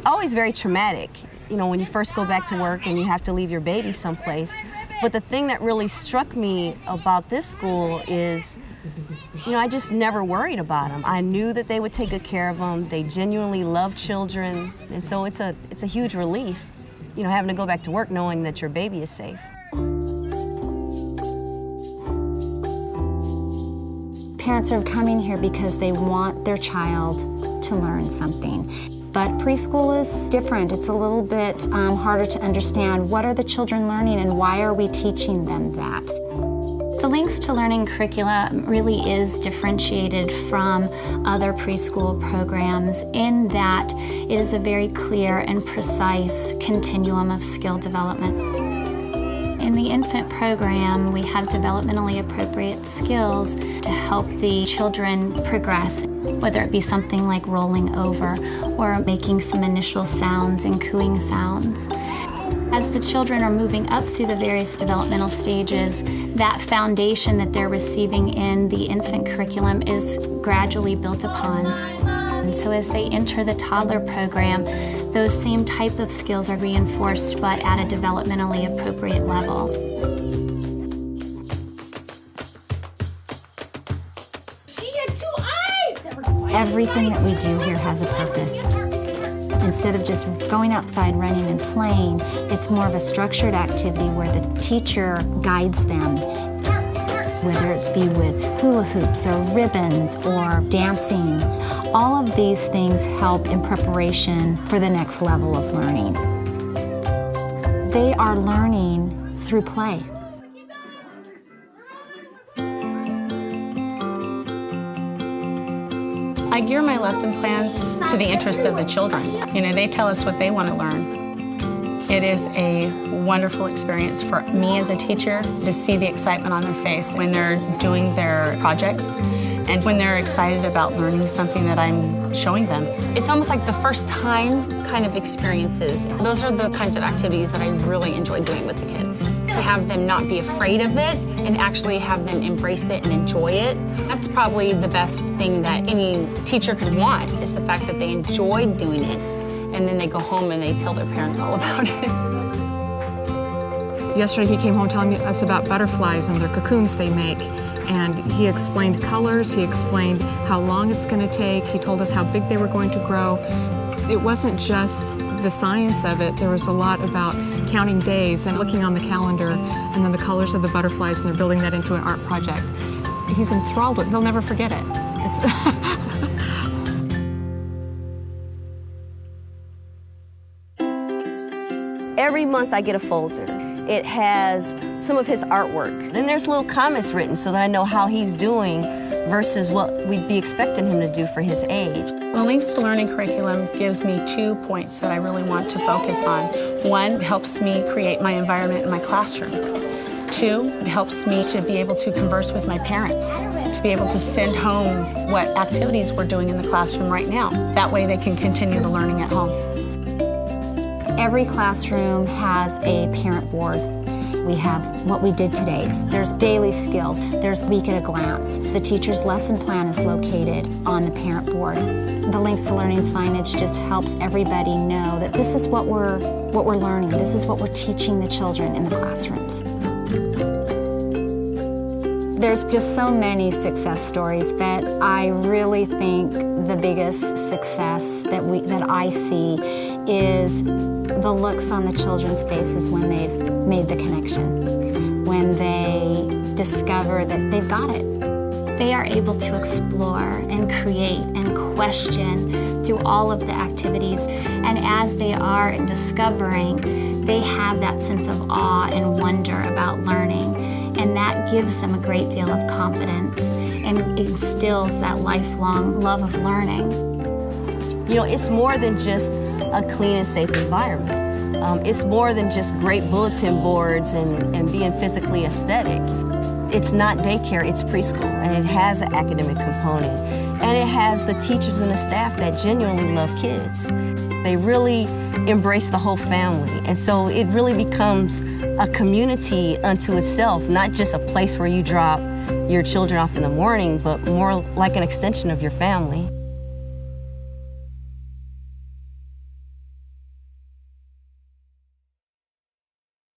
It's always very traumatic, you know, when you first go back to work and you have to leave your baby someplace. But the thing that really struck me about this school is, you know, I just never worried about them. I knew that they would take good care of them. They genuinely love children. And so it's a huge relief, you know, having to go back to work knowing that your baby is safe. Parents are coming here because they want their child to learn something. But preschool is different. It's a little bit harder to understand. What are the children learning and why are we teaching them that? The Links to Learning curricula really is differentiated from other preschool programs in that it is a very clear and precise continuum of skill development. In the infant program, we have developmentally appropriate skills to help the children progress, whether it be something like rolling over or making some initial sounds and cooing sounds. As the children are moving up through the various developmental stages, that foundation that they're receiving in the infant curriculum is gradually built upon. And so as they enter the toddler program, those same type of skills are reinforced, but at a developmentally appropriate level. She had 2 eyes! Everything that we do here has a purpose. Instead of just going outside, running and playing, it's more of a structured activity where the teacher guides them, whether it be with hula hoops or ribbons or dancing. All of these things help in preparation for the next level of learning. They are learning through play. I gear my lesson plans to the interest of the children. You know, they tell us what they want to learn. It is a wonderful experience for me as a teacher to see the excitement on their face when they're doing their projects and when they're excited about learning something that I'm showing them. It's almost like the first time kind of experiences. Those are the kinds of activities that I really enjoy doing with the kids. To have them not be afraid of it and actually have them embrace it and enjoy it, that's probably the best thing that any teacher could want, is the fact that they enjoy doing it and then they go home and they tell their parents all about it. Yesterday he came home telling us about butterflies and their cocoons they make. And he explained colors, he explained how long it's going to take, he told us how big they were going to grow. It wasn't just the science of it, there was a lot about counting days and looking on the calendar and then the colors of the butterflies, and they're building that into an art project. He's enthralled with it, they'll never forget it. Every month I get a folder. It has some of his artwork. Then there's little comments written so that I know how he's doing versus what we'd be expecting him to do for his age. The Links to Learning curriculum gives me 2 points that I really want to focus on. 1, it helps me create my environment in my classroom. 2, it helps me to be able to converse with my parents, to be able to send home what activities we're doing in the classroom right now. That way they can continue the learning at home. Every classroom has a parent board. We have what we did today. There's daily skills. There's week at a glance. The teacher's lesson plan is located on the parent board. The Links to Learning signage just helps everybody know that this is what we're learning. This is what we're teaching the children in the classrooms. There's just so many success stories, but I really think the biggest success that I see is the looks on the children's faces when they've made the connection, when they discover that they've got it. They are able to explore and create and question through all of the activities, and as they are discovering, they have that sense of awe and wonder about learning, and that gives them a great deal of confidence and instills that lifelong love of learning. You know, it's more than just a clean and safe environment. It's more than just great bulletin boards and being physically aesthetic. It's not daycare, it's preschool, and it has an academic component. And it has the teachers and the staff that genuinely love kids. They really embrace the whole family. And so it really becomes a community unto itself, not just a place where you drop your children off in the morning, but more like an extension of your family.